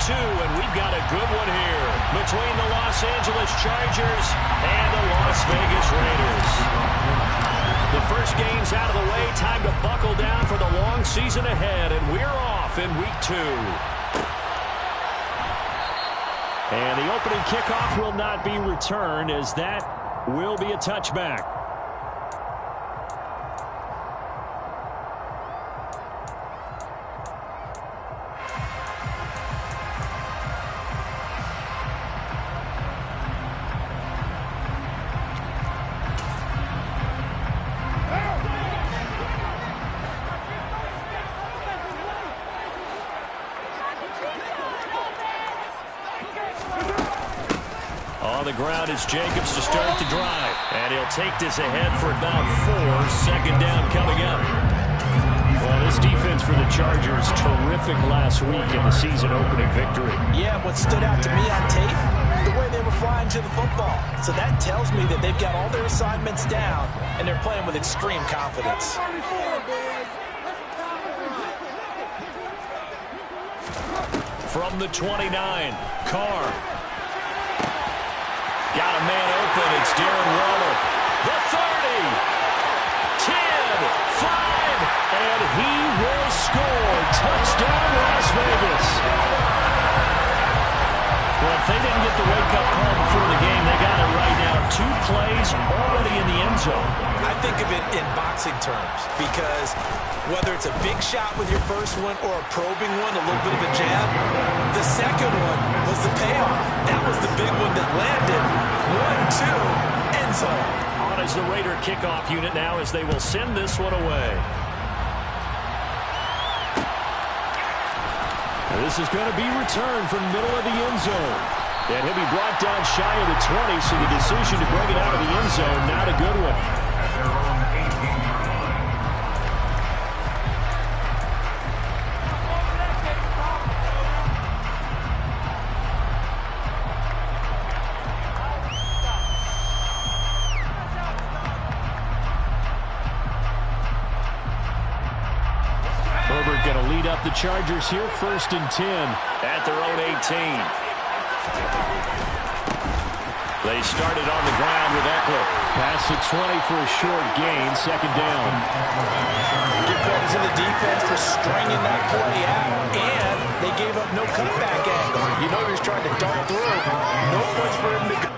2, and we've got a good one here between the Los Angeles Chargers and the Las Vegas Raiders. The first game's out of the way. Time to buckle down for the long season ahead, and we're off in Week 2. And the opening kickoff will not be returned, as that will be a touchback. On the ground is Jacobs to start the drive. And he'll take this ahead for about 4. Second down coming up. Well, this defense for the Chargers, terrific last week in the season-opening victory. Yeah, what stood out to me on tape, the way they were flying to the football. So that tells me that they've got all their assignments down, and they're playing with extreme confidence. From the 29, Carr. Got a man open. It's Darren Waller. The 30. 10. 5. And he will score. Touchdown, Las Vegas. Well, if they didn't get the wake-up call before the game, they got it right now. 2 plays already in the end zone. I think of it in boxing terms, because whether it's a big shot with your first one or a probing one, a little bit of a jab, the second one was the payoff. That was the big one that landed. 1-2, end zone. On is the Raider kickoff unit now, as they will send this one away. This is going to be returned from the middle of the end zone. And he'll be brought down shy of the 20, so the decision to bring it out of the end zone, not a good one. Herbert going to lead up the Chargers here, 1st and 10 at their own 18. They started on the ground with Eckler. Pass to 20 for a short gain, 2nd down. Give credit to the defense for stringing that play out, and they gave up no cutback angle. You know he was trying to dart through. No place for him to go.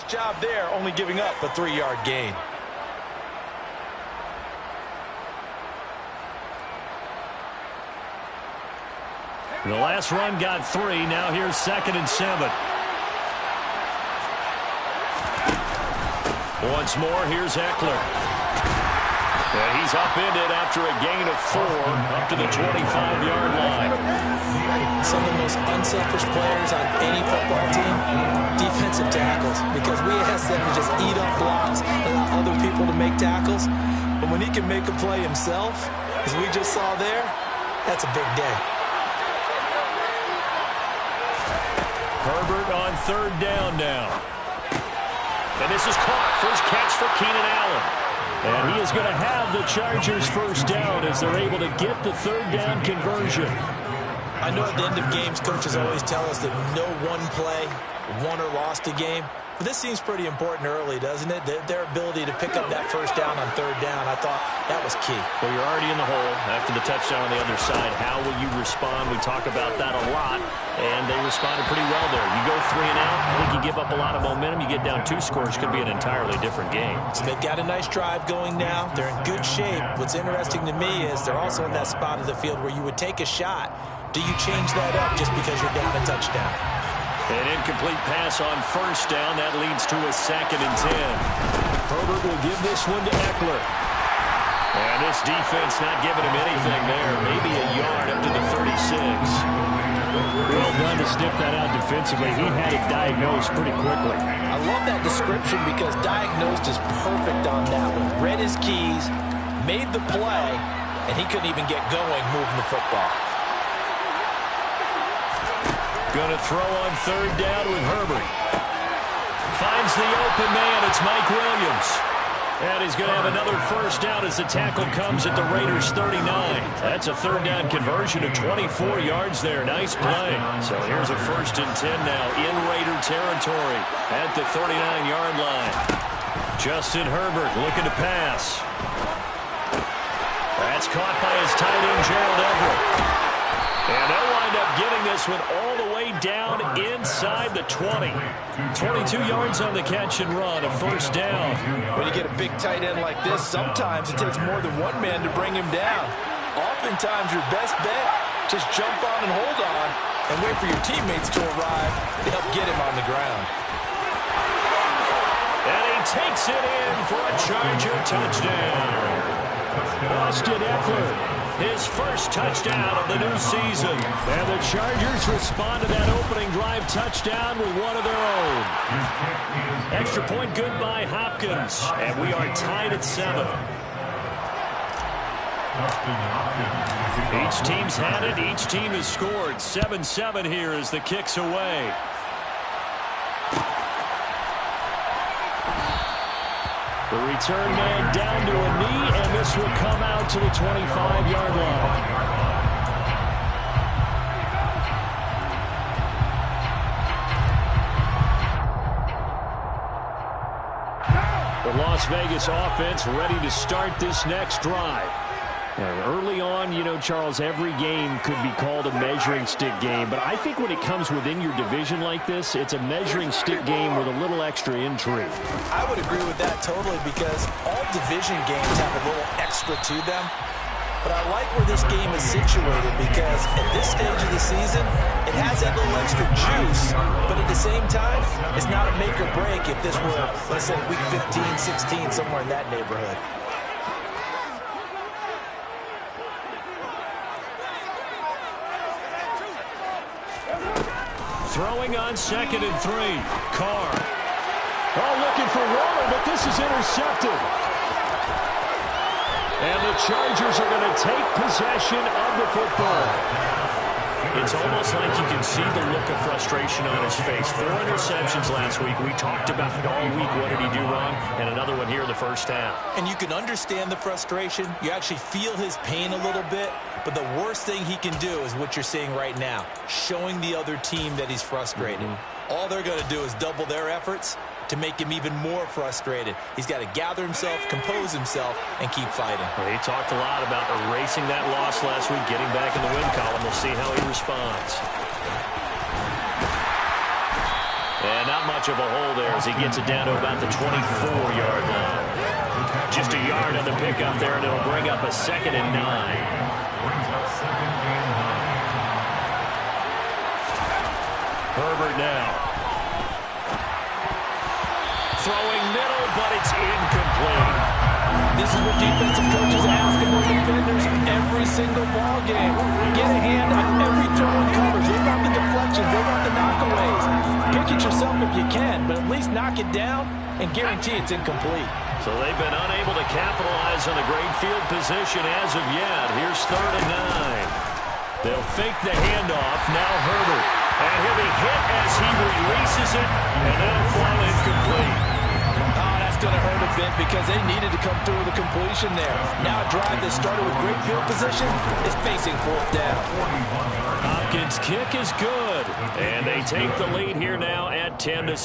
Job there, only giving up a 3-yard gain. The last run got 3. Now here's 2nd and 7. Once more, here's Eckler. And he's upended after a gain of 4 up to the 25-yard line. Some of the most unselfish players on any football team, defensive tackles, because we ask them to just eat up blocks and allow other people to make tackles. But when he can make a play himself, as we just saw there, that's a big day. Herbert on 3rd down now. And this is caught. First catch for Keenan Allen. And he is going to have the Chargers first down as they're able to get the 3rd down conversion. I know at the end of games, coaches always tell us that no one play won or lost a game. But this seems pretty important early, doesn't it? Their ability to pick up that first down on 3rd down, I thought that was key. Well, you're already in the hole after the touchdown on the other side. How will you respond? We talk about that a lot, and they responded pretty well there. You go 3 and out, I think you give up a lot of momentum. You get down 2 scores, could be an entirely different game. So they've got a nice drive going now. They're in good shape. What's interesting to me is they're also in that spot of the field where you would take a shot. Do you change that up just because you're down a touchdown? An incomplete pass on 1st down. That leads to a 2nd and 10. Herbert will give this one to Eckler. And this defense not giving him anything there. Maybe a yard up to the 36. Well done to sniff that out defensively. He had it diagnosed pretty quickly. I love that description because diagnosed is perfect on that one. Read his keys, made the play, and he couldn't even get going moving the football. Going to throw on 3rd down with Herbert. Finds the open man. It's Mike Williams. And he's going to have another first down as the tackle comes at the Raiders' 39. That's a 3rd down conversion of 24 yards there. Nice play. So here's a 1st and 10 now in Raider territory at the 39-yard line. Justin Herbert looking to pass. That's caught by his tight end, Gerald Everett. And they'll wind up getting this one all the way down inside the 20. 22 yards on the catch and run, a 1st down. When you get a big tight end like this, sometimes it takes more than one man to bring him down. Oftentimes, your best bet, just jump on and hold on and wait for your teammates to arrive to help get him on the ground. And he takes it in for a Charger touchdown. Austin Eckler. His first touchdown of the new season. And the Chargers respond to that opening drive touchdown with one of their own. Extra point good by Hopkins. And we are tied at 7. Each team's had it. Each team has scored. 7-7 here as the kick's away. The return man down to a knee, and this will come out to the 25-yard line. The Las Vegas offense ready to start this next drive. And early on, you know, Charles, every game could be called a measuring stick game. But I think when it comes within your division like this, it's a measuring stick game with a little extra intrigue. I would agree with that totally because all division games have a little extra to them. But I like where this game is situated because at this stage of the season, it has that little extra juice. But at the same time, it's not a make or break if this were, let's say, week 15, 16, somewhere in that neighborhood. Throwing on 2nd and 3. Carr. Oh, looking for Waller, but this is intercepted. And the Chargers are going to take possession of the football. It's almost like you can see the look of frustration on his face. 4 interceptions last week. We talked about it all week. What did he do wrong? And another one here in the first half. And you can understand the frustration. You actually feel his pain a little bit. But the worst thing he can do is what you're seeing right now, showing the other team that he's frustrated. All they're going to do is double their efforts to make him even more frustrated. He's got to gather himself, compose himself, and keep fighting. Well, he talked a lot about erasing that loss last week, getting back in the win column. We'll see how he responds. And not much of a hole there as he gets it down to about the 24-yard line. Just a yard on the pickup there, and it'll bring up a 2nd and 9. Herbert now. Throwing middle, but it's incomplete. This is what defensive coaches ask of their defenders every single ball game. Get a hand on every throw and coverage. They want the deflections. They want the knockaways. Pick it yourself if you can, but at least knock it down and guarantee it's incomplete. So they've been unable to capitalize on a great field position as of yet. Here's 3rd and 9. They'll fake the handoff. Now Herbert. And he'll be hit as he releases it, and that'll fall incomplete. Oh, that's going to hurt a bit because they needed to come through with a completion there. Now a drive that started with great field position is facing 4th down. Hopkins' kick is good, and they take the lead here now at 10-7.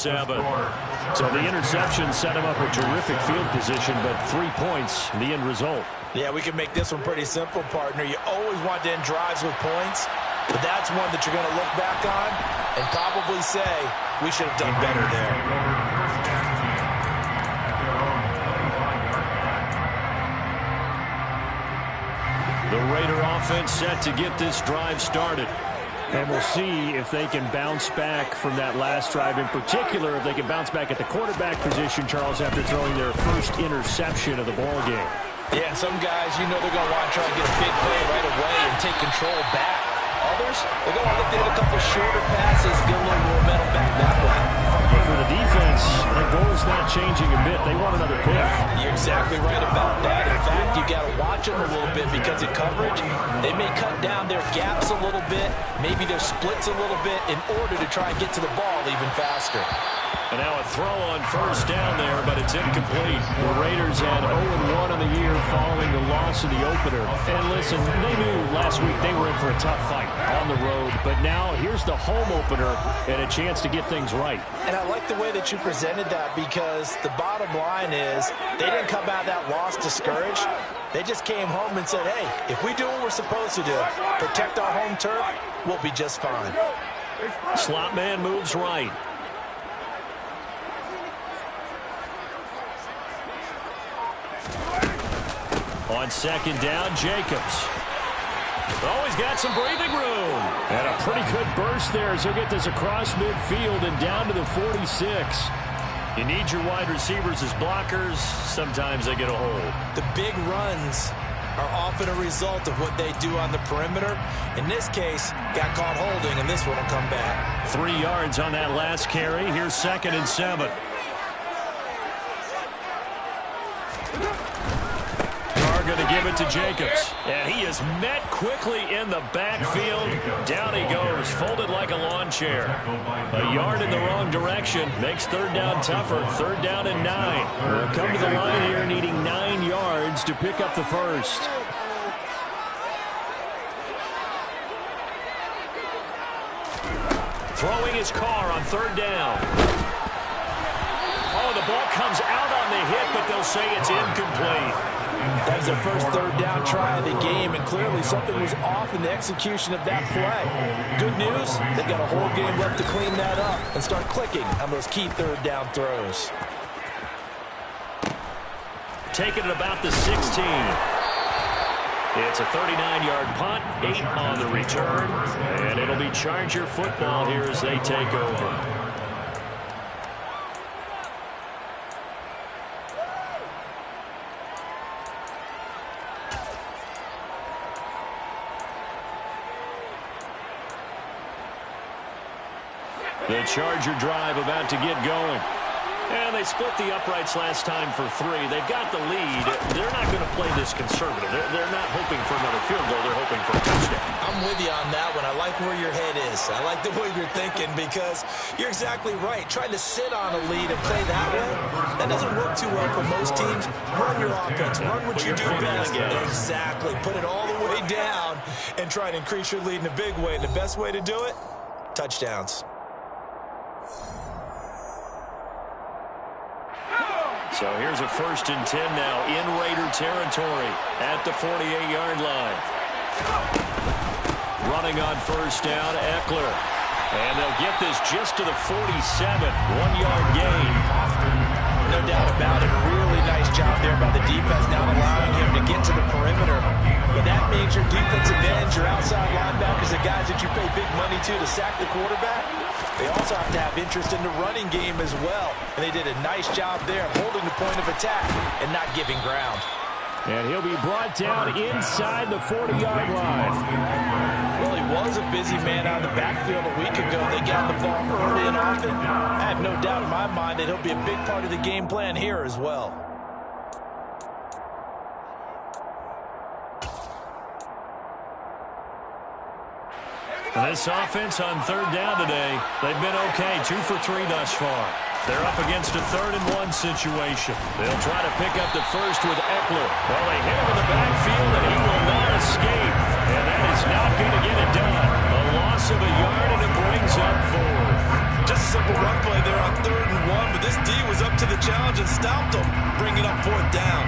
So the interception set him up a terrific field position, but 3 points, the end result. Yeah, we can make this one pretty simple, partner. You always want to end drives with points, but that's one that you're going to look back on and probably say, we should have done better there. The Raider offense set to get this drive started. And we'll see if they can bounce back from that last drive. In particular, if they can bounce back at the quarterback position, Charles, after throwing their first interception of the ball game. Yeah, and some guys, you know they're going to want to try and get a big play right away and take control back. Others, they're going to look to hit a couple shorter passes, get a little momentum back that way. But for the defense, the goal's not changing a bit. They want another pick. You're exactly right about that. In fact, you got to watch them a little bit because in coverage, they may cut down their gaps a little bit, maybe their splits a little bit in order to try and get to the ball even faster. And now a throw on 1st down there, but it's incomplete. The Raiders had 0-1 on the year following the loss in the opener. And listen, they knew last week they were in for a tough fight on the road. But now here's the home opener and a chance to get things right. And I like the way that you presented that because the bottom line is they didn't come out of that loss discouraged. They just came home and said, hey, if we do what we're supposed to do, protect our home turf, we'll be just fine. Slot man moves right. On 2nd down, Jacobs. Always got some breathing room. And a pretty good burst there as he'll get this across midfield and down to the 46. You need your wide receivers as blockers. Sometimes they get a hold. The big runs are often a result of what they do on the perimeter. In this case, got caught holding, and this one will come back. 3 yards on that last carry. Here's 2nd and 7. Going to give it to Jacobs. And he is met quickly in the backfield. Down he goes, folded like a lawn chair. A yard in the wrong direction makes 3rd down tougher. 3rd down and 9. We'll come to the line here needing 9 yards to pick up the first. Throwing his car on 3rd down. Oh, the ball comes out on the hit, but they'll say it's incomplete. That was their first 3rd down try of the game, and clearly something was off in the execution of that play. Good news, they've got a whole game left to clean that up and start clicking on those key 3rd down throws. Taking it about the 16. It's a 39-yard punt, 8 on the return, and it'll be Charger football here as they take over. The Charger drive about to get going. And they split the uprights last time for 3. They've got the lead. They're not going to play this conservative. They're not hoping for another field goal. They're hoping for a touchdown. I'm with you on that one. I like where your head is. I like the way you're thinking because you're exactly right. Trying to sit on a lead and play that way, that doesn't work too well for most teams. Run your offense. Run what you do best. Exactly. Put it all the way down and try and increase your lead in a big way. And the best way to do it, touchdowns. So here's a 1st and 10 now in Raider territory at the 48-yard line. Running on 1st down, Eckler. And they'll get this just to the 47, 1-yard gain. No doubt about it. Really nice job there by the defense, now allowing him to get to the perimeter. But that means your defensive ends, your outside linebackers, the guys that you pay big money to sack the quarterback, they also have to have interest in the running game as well. And they did a nice job there holding the point of attack and not giving ground. And he'll be brought down inside the 40-yard line. Well, he was a busy man out of the backfield a week ago. They got the ball early and often. I have no doubt in my mind that he'll be a big part of the game plan here as well. This offense on third down today, they've been okay, 2 for 3 thus far. They're up against a 3rd-and-1 situation. They'll try to pick up the first with Eckler. Well, they hit him in the backfield, and he will not escape. And that is not going to get it done. A loss of a yard, and it brings up 4th. Just a simple run play there on 3rd and 1, but this D was up to the challenge and stopped him, bringing up 4th down.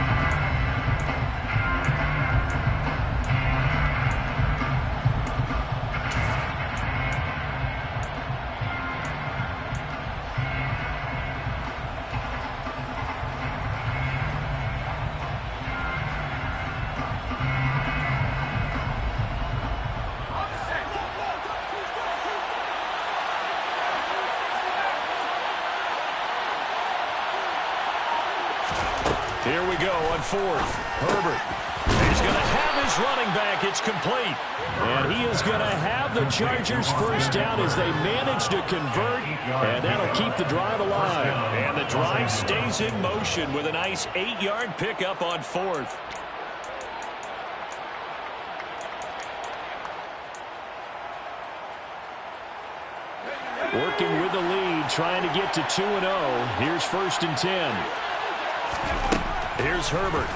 Here we go on 4th. Herbert. He's going to have his running back. It's complete. And he is going to have the Chargers first down as they manage to convert. And that'll keep the drive alive. And the drive stays in motion with a nice 8-yard pickup on 4th. Working with the lead, trying to get to 2-0. Here's 1st and 10. Here's Herbert.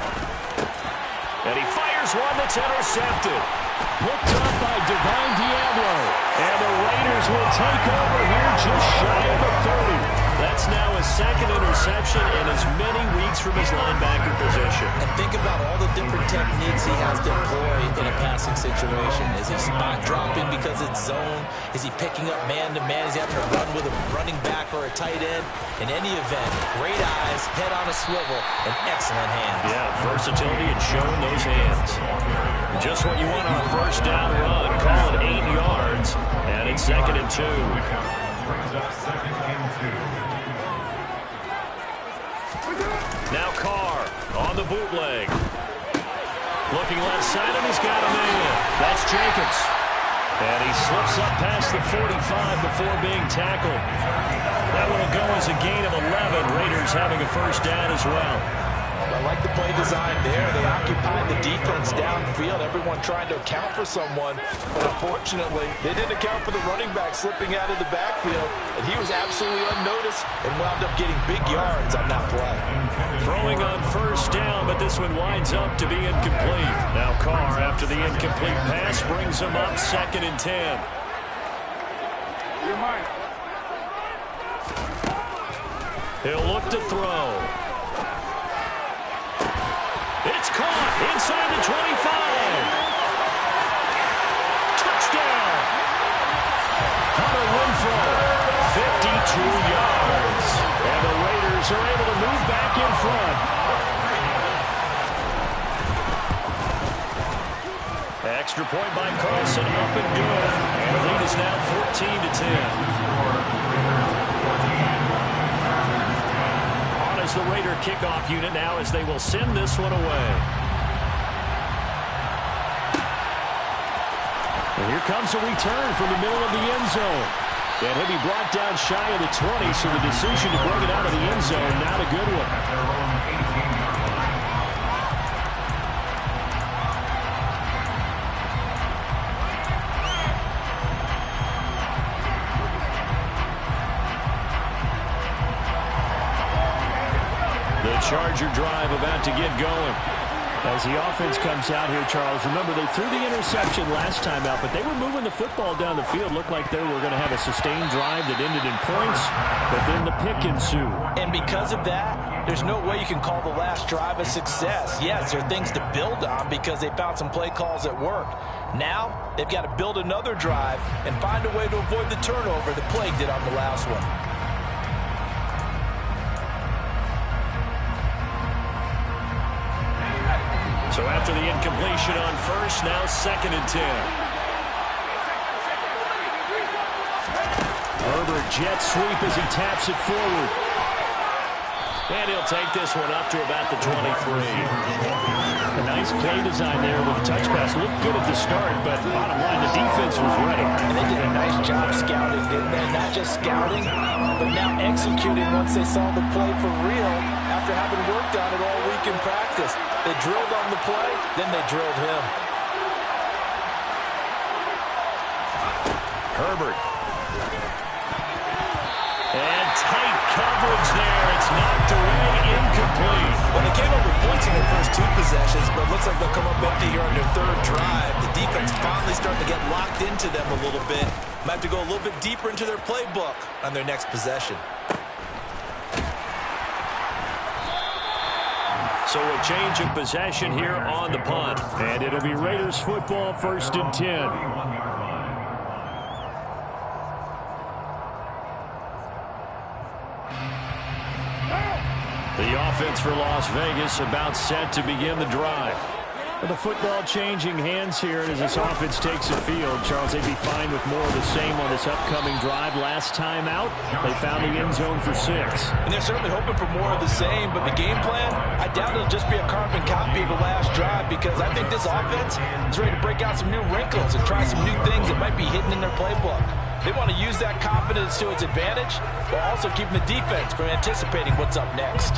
And he fires one that's intercepted. Picked up by Divine Diablo. And the Raiders will take over here just shy of the 30. That's now his 2nd interception in as many weeks from his linebacker position. And think about all the different techniques he has to employ in a passing situation. Is he spot dropping because it's zone? Is he picking up man-to-man? Is he having to run with a running back or a tight end? In any event, great eyes, head on a swivel, and excellent hands. Yeah, versatility and showing those hands. Just what you want on a first down run. Call it 8 yards, and it's 2nd and 2. Now Carr on the bootleg. Looking left side, and he's got a man. That's Jacobs. And he slips up past the 45 before being tackled. That one will go as a gain of 11. Raiders having a first down as well. I like the play design there. They occupied the defense downfield, everyone trying to account for someone. But unfortunately, they didn't account for the running back slipping out of the backfield. And he was absolutely unnoticed and wound up getting big yards on that play. Throwing on first down, but this one winds up to be incomplete. Now Carr, after the incomplete pass, brings him up 2nd and 10. He'll look to throw. It's caught inside the 25. Touchdown. Hunter Renfrow, 52 yards. And the Raiders are able to move back in front. Extra point by Carlson, up and good. And the lead is now 14-10. The Raider kickoff unit now as they will send this one away. And here comes a return from the middle of the end zone. And he'll be brought down shy of the 20, so the decision to bring it out of the end zone, not a good one. Charger drive about to get going. As the offense comes out here, Charles, remember they threw the interception last time out, but they were moving the football down the field. Looked like they were going to have a sustained drive that ended in points, but then the pick ensued. And because of that, there's no way you can call the last drive a success. Yes, there are things to build on because they found some play calls that worked. Now, they've got to build another drive and find a way to avoid the turnover that plagued it on the last one. So after the incompletion on first, now 2nd and 10. Herbert jet sweep as he taps it forward. And he'll take this one up to about the 23. A nice play design there with a touch pass. Looked good at the start, but bottom line, the defense was ready. And they did a nice job scouting, didn't they? Not just scouting, but now executing once they saw the play for real after having worked on it all week in practice. They drilled on the play, then they drilled him. Herbert. And tight coverage there. It's knocked away, incomplete. Well, they came up with points in their first two possessions, but it looks like they'll come up empty here on their third drive. The defense finally starting to get locked into them a little bit. Might have to go a little bit deeper into their playbook on their next possession. So a change of possession here on the punt. And it'll be Raiders football, 1st and 10. The offense for Las Vegas about set to begin the drive. Well, the football changing hands here as this offense takes the field. Charles, they'd be fine with more of the same on this upcoming drive. Last time out, they found the end zone for 6. And they're certainly hoping for more of the same, but the game plan, I doubt it'll just be a carbon copy of the last drive, because I think this offense is ready to break out some new wrinkles and try some new things that might be hidden in their playbook. They want to use that confidence to its advantage, while also keeping the defense from anticipating what's up next.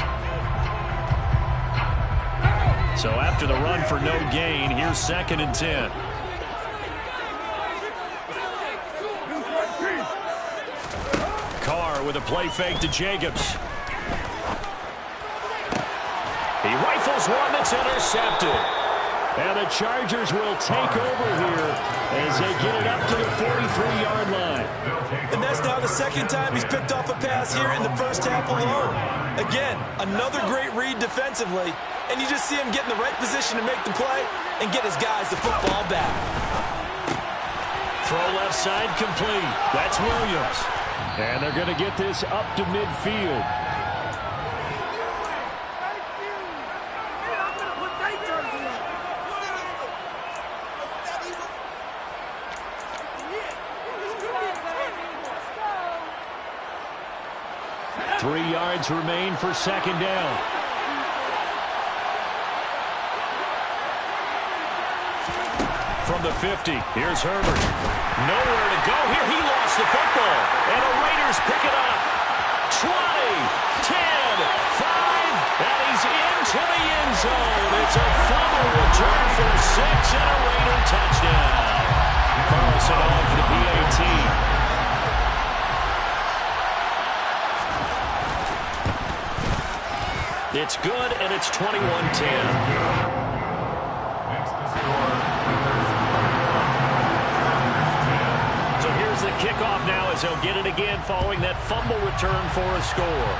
So after the run for no gain, here's 2nd and 10. Carr with a play fake to Jacobs. He rifles one that's intercepted. And the Chargers will take over here as they get it up to the 43-yard line. And that's now the second time he's picked off a pass here in the first half alone. Again, another great read defensively, and you just see him get in the right position to make the play and get his guys the football back. Throw left side complete. That's Williams. And they're going to get this up to midfield. Three yards remain for 2nd down. From the 50, here's Herbert. Nowhere to go here. He lost the football. And the Raiders pick it up. 20, 10, 5, and he's into the end zone. It's a fumble return for 6 and a Raider touchdown. Carlson on for the PAT. It's good, and it's 21-10. So here's the kickoff now as they'll get it again following that fumble return for a score.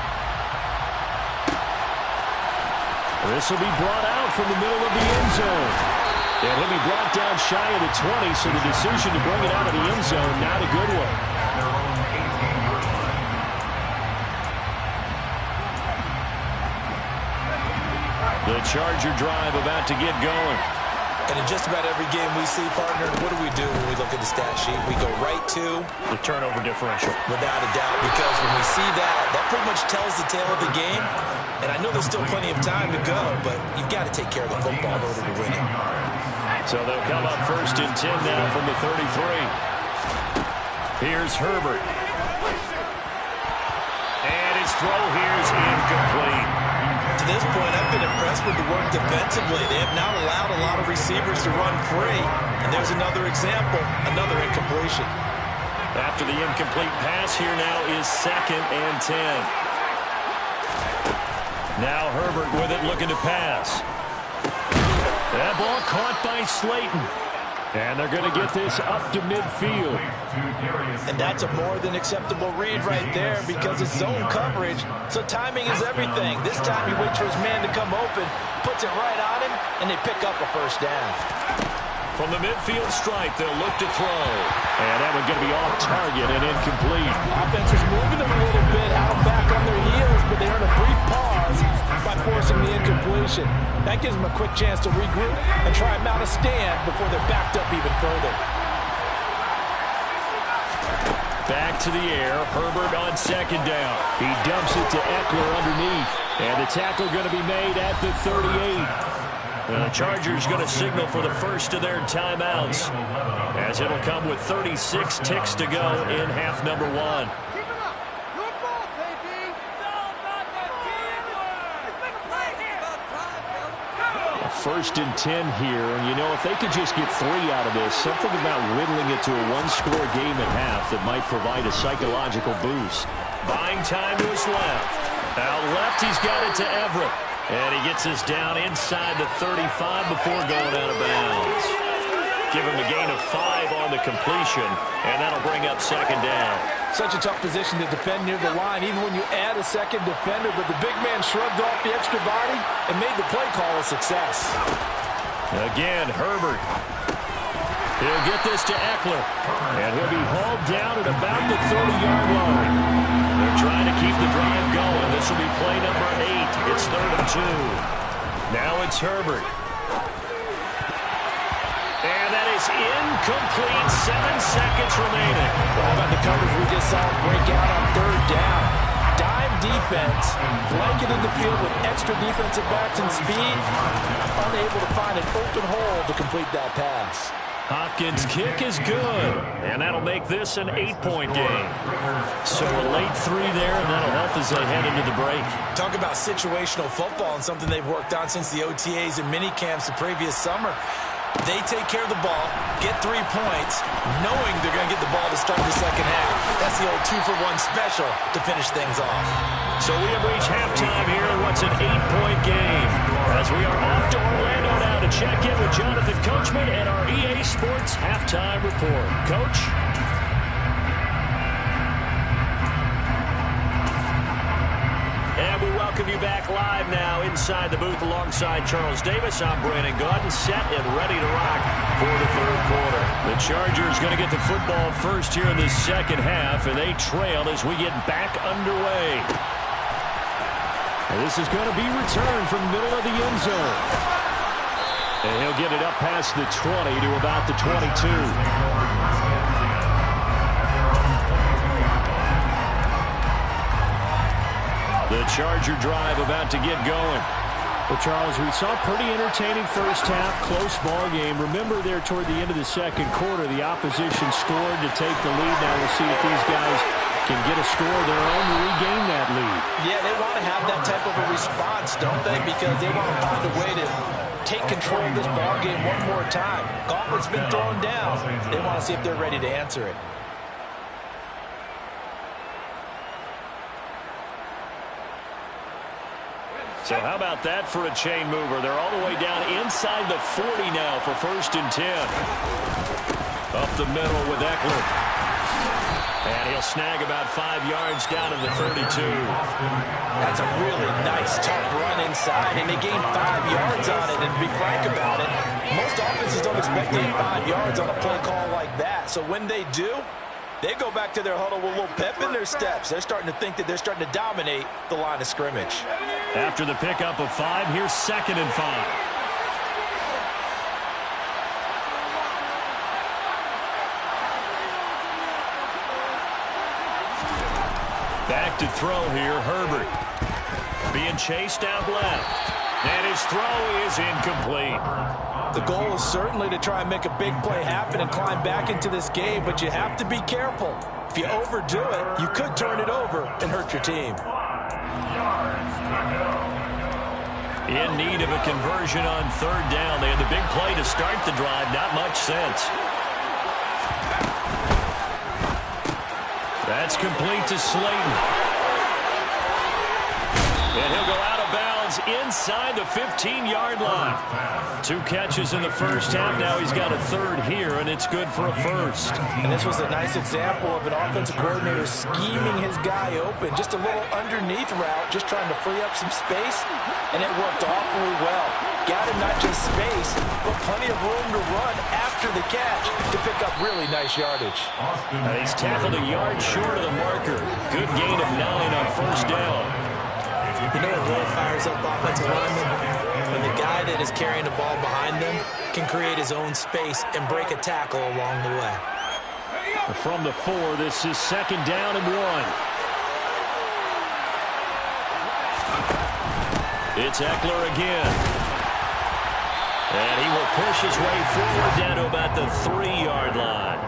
This will be brought out from the middle of the end zone. And he'll be brought down shy of the 20, so the decision to bring it out of the end zone, not a good one. The Charger drive about to get going. And in just about every game we see, partner, what do when we look at the stat sheet? We go right to the turnover differential. Without a doubt, because when we see that, that pretty much tells the tale of the game. And I know there's still plenty of time to go, but you've got to take care of the football in order to win it. So they'll come up 1st and 10 now from the 33. Here's Herbert. And his throw here is incomplete. To this point, I've been impressed with the work defensively. They have not allowed a lot of receivers to run free. And there's another example, another incompletion. After the incomplete pass, here now is 2nd and 10. Now Herbert with it, looking to pass. That ball caught by Slayton. And they're going to get this up to midfield. And that's a more than acceptable read right there because it's zone coverage, so timing is everything. This time he waits for his man to come open, puts it right on him, and they pick up a 1st down. From the midfield stripe, they'll look to throw. And that one's going to be off target and incomplete. Offense was moving them a little bit out back on their heels, but they earned a brief pause by forcing the incompletion. That gives them a quick chance to regroup and try and mount a stand before they're backed up even further. Back to the air. Herbert on second down. He dumps it to Eckler underneath. And the tackle going to be made at the 38. And the Chargers going to signal for the first of their timeouts, as it'll come with 36 ticks to go in half number one. First and 10 here, and you know, if they could just get 3 out of this, something about whittling it to a one-score game at half that might provide a psychological boost. Buying time to his left. Out left, he's got it to Everett. And he gets us down inside the 35 before going out of bounds. Give him a gain of 5 on the completion, and that'll bring up second down. Such a tough position to defend near the line, even when you add a second defender, but the big man shrugged off the extra body and made the play call a success. Again, Herbert. He'll get this to Eckler, and he'll be hauled down at about the 30-yard line. They're trying to keep the drive going. This will be play number 8. It's 3rd and 2. Now it's Herbert. And that is incomplete. 7 seconds remaining. How about the coverage we just saw break out on 3rd down? Dime defense, blanketed the field with extra defensive backs and speed, unable to find an open hole to complete that pass. Hopkins' kick is good, and that'll make this an 8-point game. So a late 3 there, and that'll help as they head into the break. Talk about situational football and something they've worked on since the OTAs and mini camps the previous summer. They take care of the ball, get 3 points, knowing they're going to get the ball to start the second half. That's the old 2-for-1 special to finish things off. So we have reached halftime here in what's an 8-point game, as we are off to Orlando now to check in with Jonathan Coachman and our EA Sports Halftime Report. Coach? And we welcome you back live now inside the booth alongside Charles Davis. I'm Brandon Gaudin, set and ready to rock for the 3rd quarter. The Chargers going to get the football first here in the second half, and they trail as we get back underway. And this is going to be returned from the middle of the end zone. And he'll get it up past the 20 to about the 22. The Charger drive about to get going. Well, Charles, we saw a pretty entertaining first half, close ball game. Remember there toward the end of the second quarter, the opposition scored to take the lead. Now we'll see if these guys can get a score of their own to regain that lead. Yeah, they want to have that type of a response, don't they? Because they want to find a way to take control of this ball game one more time. Gauntlet's been thrown down. They want to see if they're ready to answer it. So how about that for a chain mover? They're all the way down inside the 40 now for 1st and 10. Up the middle with Eckler. And he'll snag about 5 yards down in the 32. That's a really nice, tough run inside, and they gained 5 yards on it. And to be frank about it, most offenses don't expect to get 5 yards on a play call like that. So when they do, they go back to their huddle with a little pep in their steps. They're starting to think that they're starting to dominate the line of scrimmage. After the pickup of 5, here's 2nd and 5. Back to throw here, Herbert. Being chased out left. And his throw is incomplete. The goal is certainly to try and make a big play happen and climb back into this game, but you have to be careful. If you overdo it, you could turn it over and hurt your team. In need of a conversion on 3rd down. They had the big play to start the drive. Not much sense. That's complete to Slayton. And he'll go out of bounds inside the 15-yard line. 2 catches in the first half. Now he's got a 3rd here, and it's good for a 1st. And this was a nice example of an offensive coordinator scheming his guy open. Just a little underneath route, just trying to free up some space, and it worked awfully well. Got him not just space, but plenty of room to run after the catch to pick up really nice yardage. He's tackled a yard short of the marker. Good gain of 9 on 1st down. You know what really fires up offensive linemen? When the guy that is carrying the ball behind them can create his own space and break a tackle along the way. From the 4, this is 2nd down and 1. It's Eckler again. And he will push his way forward down to about the 3-yard line.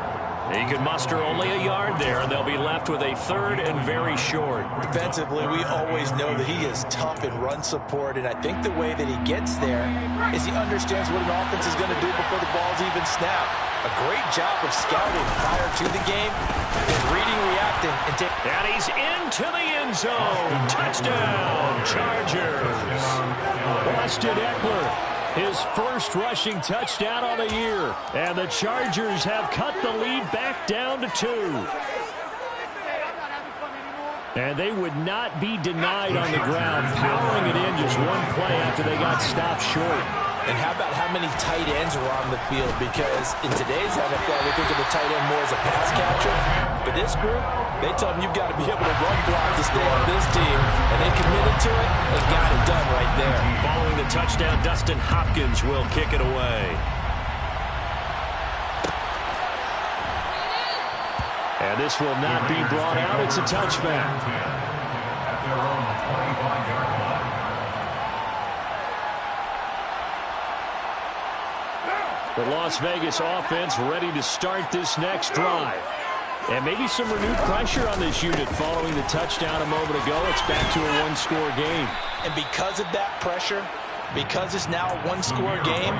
He can muster only a yard there, and they'll be left with a 3rd and very short. Defensively, we always know that he is tough in run support, and I think the way that he gets there is he understands what an offense is going to do before the ball's even snapped. A great job of scouting prior to the game, and reading, reacting, and he's into the end zone. Touchdown, Chargers. Austin Eckler, his first rushing touchdown on the year. And the Chargers have cut the lead back down to 2. And they would not be denied on the ground, powering it in just one play after they got stopped short. And how about how many tight ends are on the field? Because in today's NFL, we think of the tight end more as a pass catcher. But this group, they told them you've got to be able to run block to stay on this team. And they committed to it and got it done right there. Following the touchdown, Dustin Hopkins will kick it away. And this will not be brought out. It's a touchback. The Las Vegas offense ready to start this next drive. And maybe some renewed pressure on this unit following the touchdown a moment ago. It's back to a one-score game. And because of that pressure, because it's now a one-score game,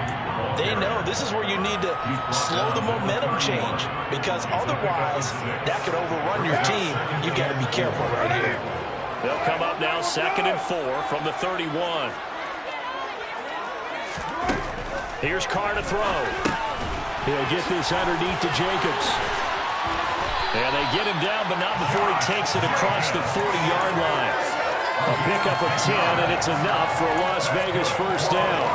they know this is where you need to slow the momentum change. Because otherwise, that could overrun your team. You've got to be careful right here. They'll come up now 2nd and 4 from the 31. Here's Carr to throw. He'll get this underneath to Jacobs. And they get him down, but not before he takes it across the 40-yard line. A pickup of 10, and it's enough for a Las Vegas first down.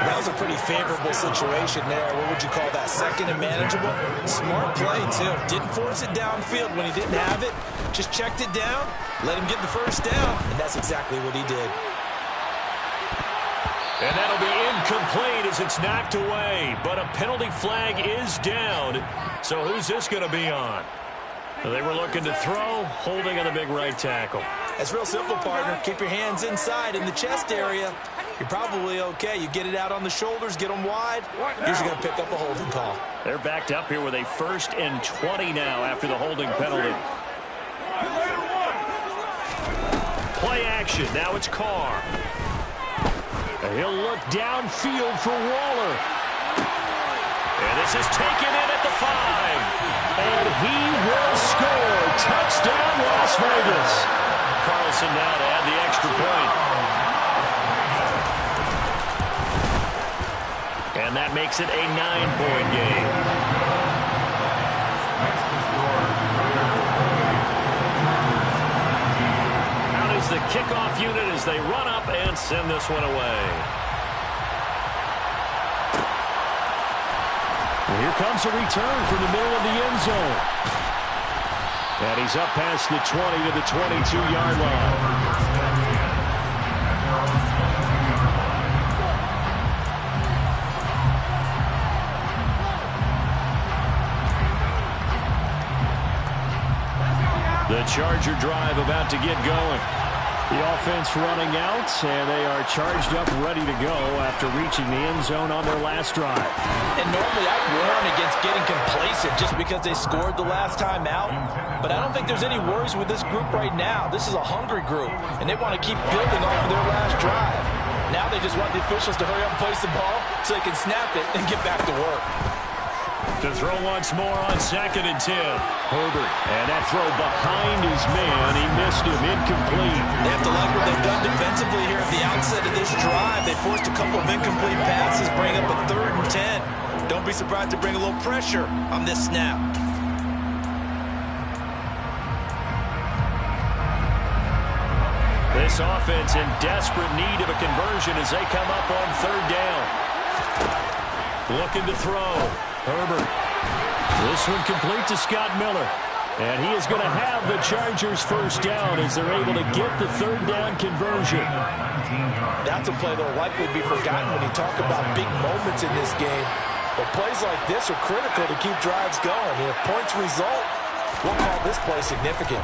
That was a pretty favorable situation there. What would you call that? 2nd and manageable? Smart play, too. Didn't force it downfield when he didn't have it. Just checked it down, let him get the first down, and that's exactly what he did. And that'll be incomplete as it's knocked away. But a penalty flag is down. So who's this going to be on? They were looking to throw, holding on the big right tackle. It's real simple, partner. Keep your hands inside in the chest area. You're probably okay. You get it out on the shoulders, get them wide. Usually going to pick up a holding call. They're backed up here with a 1st and 20 now after the holding penalty. Play action. Now it's Carr. And he'll look downfield for Waller. And this is taken in at the 5. And he will score. Touchdown, Las Vegas. Carlson now to add the extra point. And that makes it a 9-point game. Out is the kickoff unit as they run up and send this one away. And here comes a return from the middle of the end zone. And he's up past the 20 to the 22-yard line. The Charger drive about to get going. The offense running out, and they are charged up, ready to go after reaching the end zone on their last drive. And normally I warn against getting complacent just because they scored the last time out. But I don't think there's any worries with this group right now. This is a hungry group, and they want to keep building off of their last drive. Now they just want the officials to hurry up and place the ball so they can snap it and get back to work. To throw once more on 2nd and 10. Herbert, and that throw behind his man. He missed him, incomplete. They have to like what they've done defensively here at the outset of this drive. They forced a couple of incomplete passes, bring up a 3rd and 10. Don't be surprised to bring a little pressure on this snap. This offense in desperate need of a conversion as they come up on 3rd down. Looking to throw. Herbert. This one complete to Scott Miller. And he is going to have the Chargers first down as they're able to get the 3rd down conversion. That's a play that will likely be forgotten when you talk about big moments in this game. But plays like this are critical to keep drives going. And if points result, we'll call this play significant.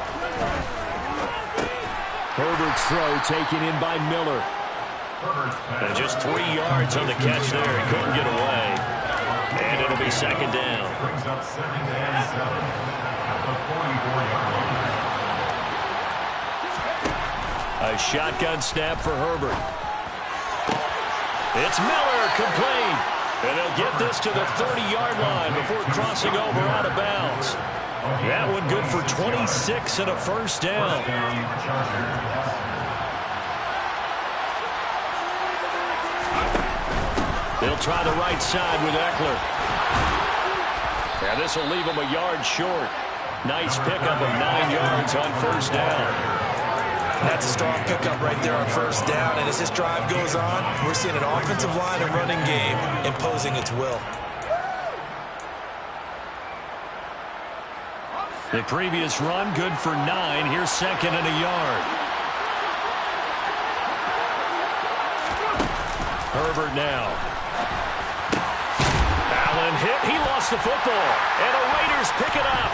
Herbert's throw taken in by Miller. And just 3 yards on the catch there. He couldn't get away. And it'll be second down. Brings up 2nd and 7 at the 44-yard line. A shotgun snap for Herbert. It's Miller, complete. And they'll get this to the 30-yard line before crossing over out of bounds. That one good for 26 and a first down. They'll try the right side with Eckler. And this will leave him a yard short. Nice pickup of 9 yards on first down. That's a strong pickup right there on first down. And as this drive goes on, we're seeing an offensive line and running game imposing its will. The previous run, good for 9. Here's second and a yard. Herbert now. Allen hit. He lost the football. And the Raiders pick it up.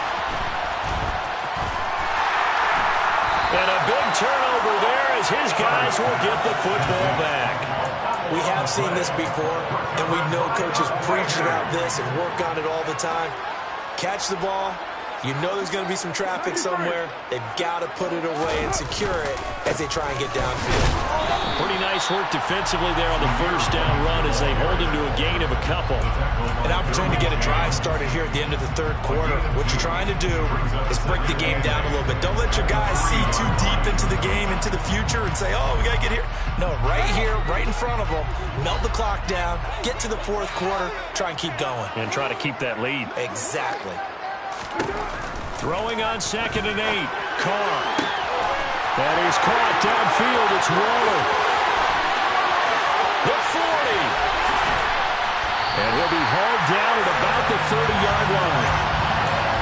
And a big turnover there as his guys will get the football back. We have seen this before, and we know coaches preach about this and work on it all the time. Catch the ball. You know there's going to be some traffic somewhere. They've got to put it away and secure it as they try and get downfield. Pretty nice work defensively there on the first down run as they hold him to a gain of a couple. An opportunity to get a drive started here at the end of the third quarter. What you're trying to do is break the game down a little bit. Don't let your guys see too deep into the game, into the future, and say, oh, we got to get here. No, right here, right in front of them. Melt the clock down, get to the fourth quarter, try and keep going. And try to keep that lead. Exactly. Throwing on 2nd and 8. Carr. And he's caught downfield. It's Waller. The 40. And he'll be hauled down at about the 30-yard line.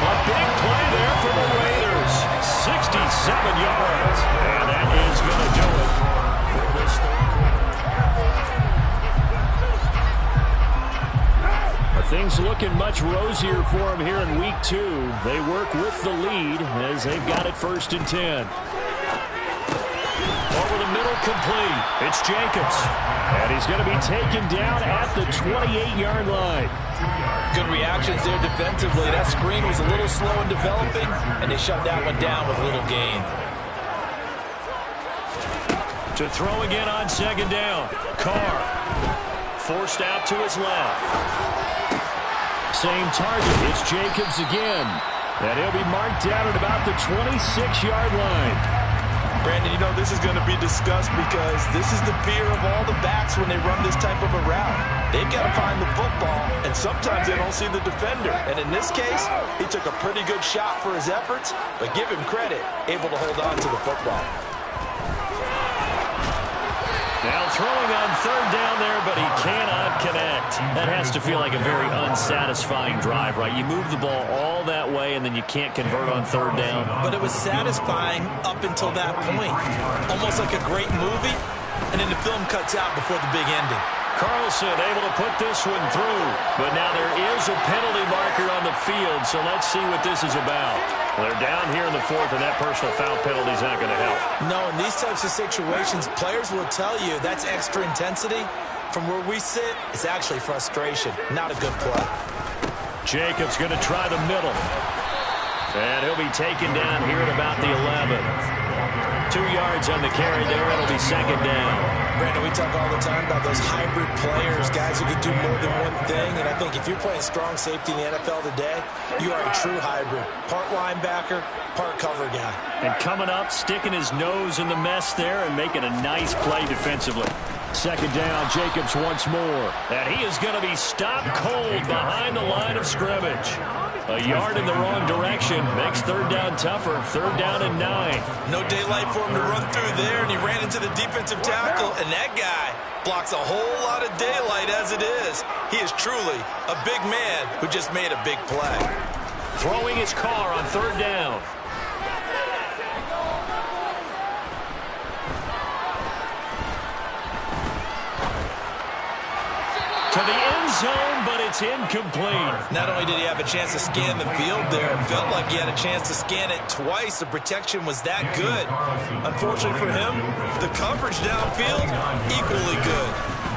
A big play there for the Raiders. 67 yards. And that is going to do it for this third quarter. Things looking much rosier for them here in week 2. They work with the lead as they've got it 1st and 10. Over the middle, complete. It's Jacobs. And he's going to be taken down at the 28-yard line. Good reactions there defensively. That screen was a little slow in developing, and they shut that one down with little gain. To throw again on 2nd down. Carr. Forced out to his left. Same target. It's Jacobs again. And he'll be marked down at about the 26-yard line. Brandon, you know this is going to be discussed because this is the fear of all the backs when they run this type of a route. They've got to find the football, and sometimes they don't see the defender. And in this case, he took a pretty good shot for his efforts, but give him credit, able to hold on to the football. Now throwing on 3rd down there, but he cannot connect. That has to feel like a very unsatisfying drive, right? You move the ball all that way, and then you can't convert on 3rd down. But it was satisfying up until that point. Almost like a great movie, and then the film cuts out before the big ending. Carlson able to put this one through, but now there is a penalty marker on the field, so let's see what this is about. They're down here in the 4th, and that personal foul penalty is not going to help. No, in these types of situations, players will tell you that's extra intensity. From where we sit, it's actually frustration, not a good play. Jacobs going to try the middle. And he'll be taken down here at about the 11. 2 yards on the carry there. It'll be 2nd down. Brandon, we talk all the time about those hybrid players, guys who can do more than one thing. And I think if you're playing strong safety in the NFL today, you are a true hybrid. Part linebacker, part cover guy. And coming up, sticking his nose in the mess there and making a nice play defensively. 2nd down, Jacobs once more. And he is going to be stopped cold behind the line of scrimmage. A yard in the wrong direction makes 3rd down tougher. 3rd down and 9. No daylight for him to run through there, and he ran into the defensive tackle, and that guy blocks a whole lot of daylight as it is. He is truly a big man who just made a big play. Throwing his car on 3rd down. To the end zone, but it's incomplete. Not only did he have a chance to scan the field there, it felt like he had a chance to scan it twice. The protection was that good. Unfortunately for him, the coverage downfield, equally good.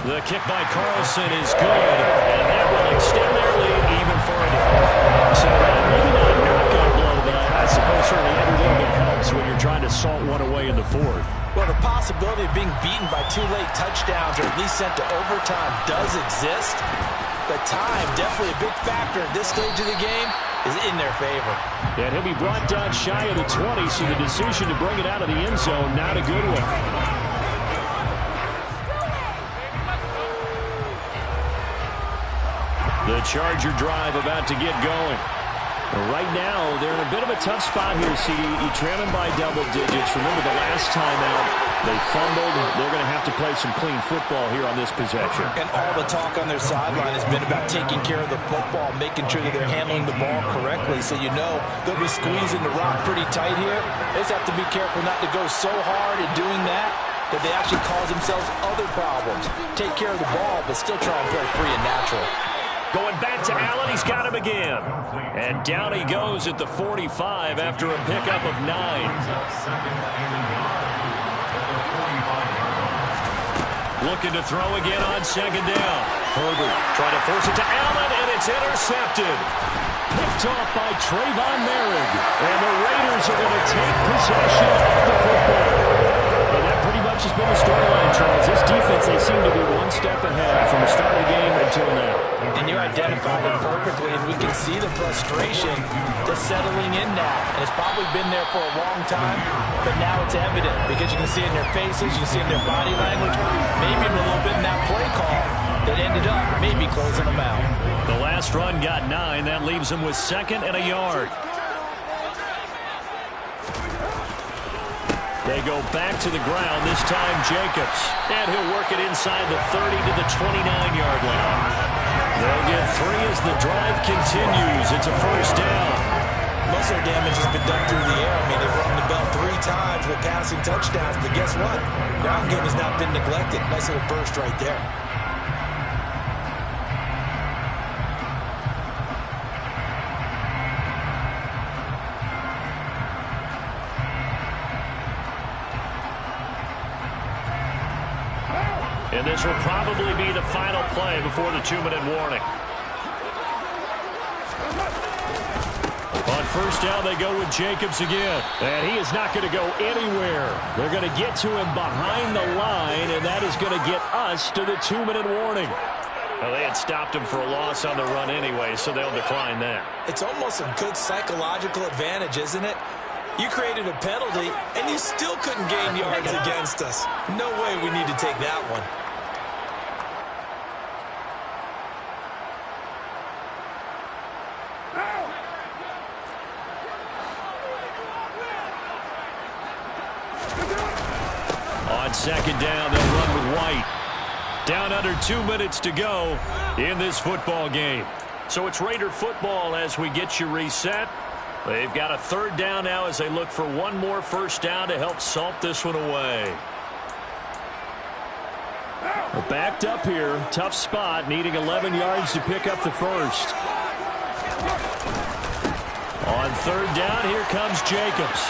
The kick by Carlson is good, and that will extend their lead even further. So maybe not a knockout blow, but I suppose certainly every little bit helps when you're trying to salt one away in the fourth. Well, the possibility of being beaten by 2 late touchdowns or at least sent to overtime does exist. But time, definitely a big factor at this stage of the game, is in their favor. And he'll be brought down shy of the 20, so the decision to bring it out of the end zone, not a good one. The Charger drive about to get going. Right now, they're in a bit of a tough spot here, CD. You trail them by double digits. Remember the last time out, they fumbled. They're going to have to play some clean football here on this possession. And all the talk on their sideline has been about taking care of the football, making sure that they're handling the ball correctly. So you know they'll be squeezing the rock pretty tight here. They just have to be careful not to go so hard in doing that they actually cause themselves other problems. Take care of the ball, but still try and play free and natural. Going back to Allen, he's got him again. And down he goes at the 45 after a pickup of 9. Looking to throw again on second down. Herbert trying to force it to Allen, and it's intercepted. Picked off by Trayvon Merrick. And the Raiders are going to take possession of the football. And that pretty much has been the storyline, Charles. This defense, they seem to be one step ahead from the start of the game until now. And you identified it perfectly, and we can see the frustration that's settling in now. And it's probably been there for a long time, but now it's evident because you can see it in their faces, you can see it in their body language, maybe a little bit in that play call that ended up maybe closing them out. The last run got 9. That leaves them with 2nd and a yard. They go back to the ground, this time Jacobs. And he'll work it inside the 30 to the 29-yard line. They'll get 3 as the drive continues. It's a first down. Most of their damage has been done through the air. I mean, they've rung the bell 3 times with passing touchdowns, but guess what? Ground game has not been neglected. Nice little burst right there. And this will probably be the final play before the 2-minute warning. On first down, they go with Jacobs again. And he is not going to go anywhere. They're going to get to him behind the line, and that is going to get us to the 2-minute warning. Well, they had stopped him for a loss on the run anyway, so they'll decline that. It's almost a good psychological advantage, isn't it? You created a penalty, and you still couldn't gain yards against us. No way we need to take that one. On second down, they'll run with White. Down under 2 minutes to go in this football game. So it's Raider football as we get you reset. They've got a 3rd down now as they look for one more first down to help salt this one away. We're backed up here. Tough spot, needing 11 yards to pick up the first. On 3rd down, here comes Jacobs.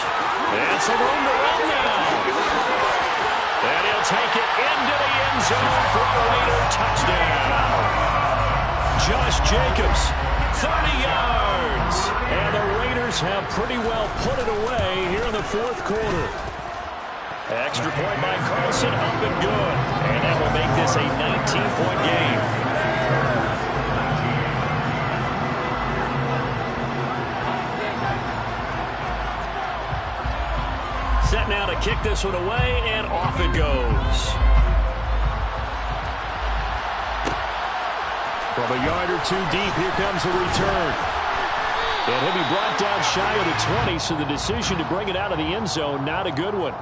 And some room to run now. And he'll take it into the end zone for a Raider touchdown. Josh Jacobs, 30 yards. And the Raiders have pretty well put it away here in the 4th quarter. Extra point by Carlson, up and good. And that will make this a 19-point game. Set now to kick this one away, and off it goes. From a yard or 2 deep, here comes the return. And he'll be brought down shy of the 20, so the decision to bring it out of the end zone, not a good one.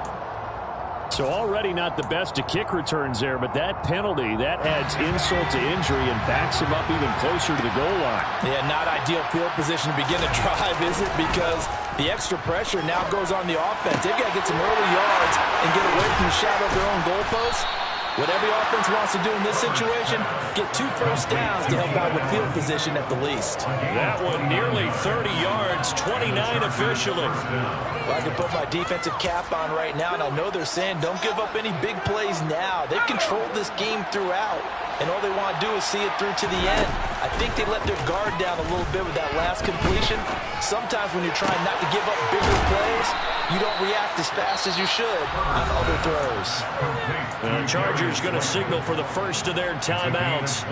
So already not the best of kick returns there, but that penalty, that adds insult to injury and backs him up even closer to the goal line. Yeah, not ideal field position to begin a drive, is it? Because the extra pressure now goes on the offense. They've got to get some early yards and get away from the shadow of their own goalposts. What every offense wants to do in this situation, get 2 first downs to help out with field position at the least. That one nearly 30 yards, 29 officially. Well, I can put my defensive cap on right now, and I know they're saying don't give up any big plays now. They've controlled this game throughout, and all they want to do is see it through to the end. I think they let their guard down a little bit with that last completion. Sometimes when you're trying not to give up bigger plays, you don't react as fast as you should on other throws. The Chargers going to signal for the first of their timeouts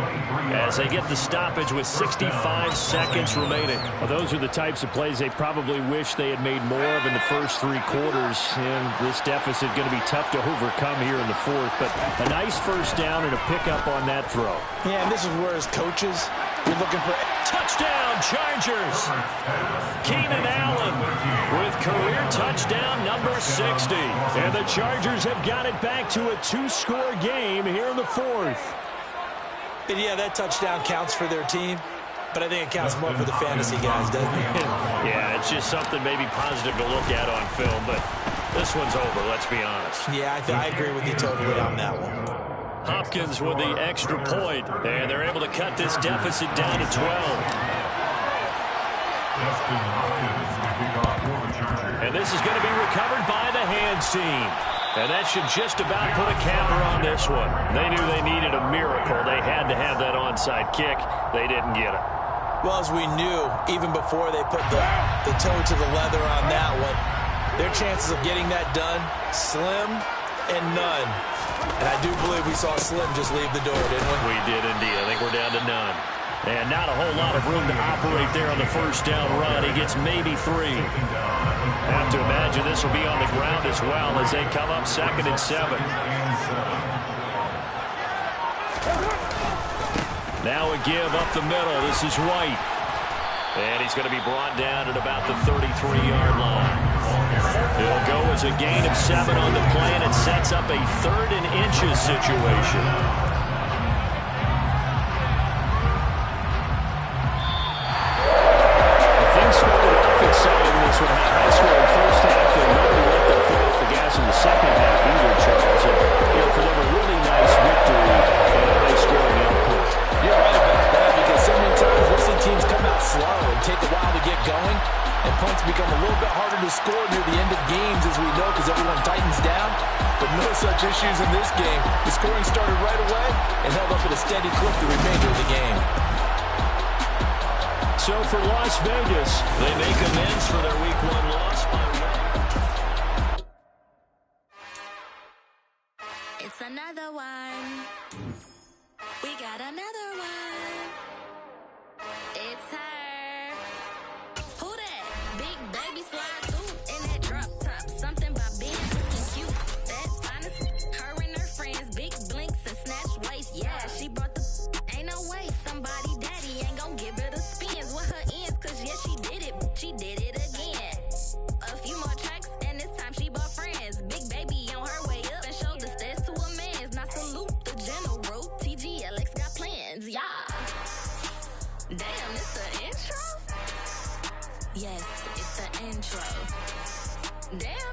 as they get the stoppage with 65 seconds remaining. Well, those are the types of plays they probably wish they had made more of in the first 3 quarters. And this deficit going to be tough to overcome here in the 4th. But a nice first down and a pickup on that throw. Yeah, and this is where as coaches, you're looking for touchdown Chargers. Keenan Allen with career touchdown number 60. And the Chargers have got it back to a 2-score game here in the 4th. And yeah, that touchdown counts for their team, but I think it counts more for the fantasy guys, doesn't it? Yeah, it's just something maybe positive to look at on film, but this one's over, let's be honest. Yeah, I agree with you totally on that one. Hopkins with the extra point, and they're able to cut this deficit down to 12. And this is going to be recovered by the hands team. And that should just about put a counter on this one. They knew they needed a miracle. They had to have that onside kick. They didn't get it. Well, as we knew, even before they put the toe to the leather on that one, their chances of getting that done, slim and none. And I do believe we saw Slim just leave the door, didn't we? We did indeed. I think we're down to none. And not a whole lot of room to operate there on the first down run. He gets maybe 3. Have to imagine this will be on the ground as well as they come up 2nd and 7. Now a give up the middle. This is White. And he's going to be brought down at about the 33-yard line. He'll go as a gain of 7 on the play, and it sets up a 3rd and inches situation. Things started off exciting this one. High scoring first half, and nobody let their foot off the gas in the second half either, Charles. And, for them, a really nice victory and a high scoring output. You're right about that, because so many times we'll see teams come out slow and take a while to get going, and points become a little bit harder to score near the end of games, as we know, because everyone tightens down. But no such issues in this game. The scoring started right away and held up at a steady clip the remainder of the game. So for Las Vegas, they make amends for their Week 1 loss by winning. It's another one. We got another one. It's her. Who that? Big baby slide through in that drop top. Something by being looking cute. That's honest. Her and her friends, big blinks and snatch waist. Yeah, she brought the. Ain't no way somebody daddy ain't gon' give her the spins with her ends. Cause yeah, she did it. She did it again. A few more tracks and this time she bought friends. Big baby on her way up and showed the stairs to a man's. Now salute the general. TGLX got plans, yeah. Damn, it's the intro? Yes, it's the intro. Damn.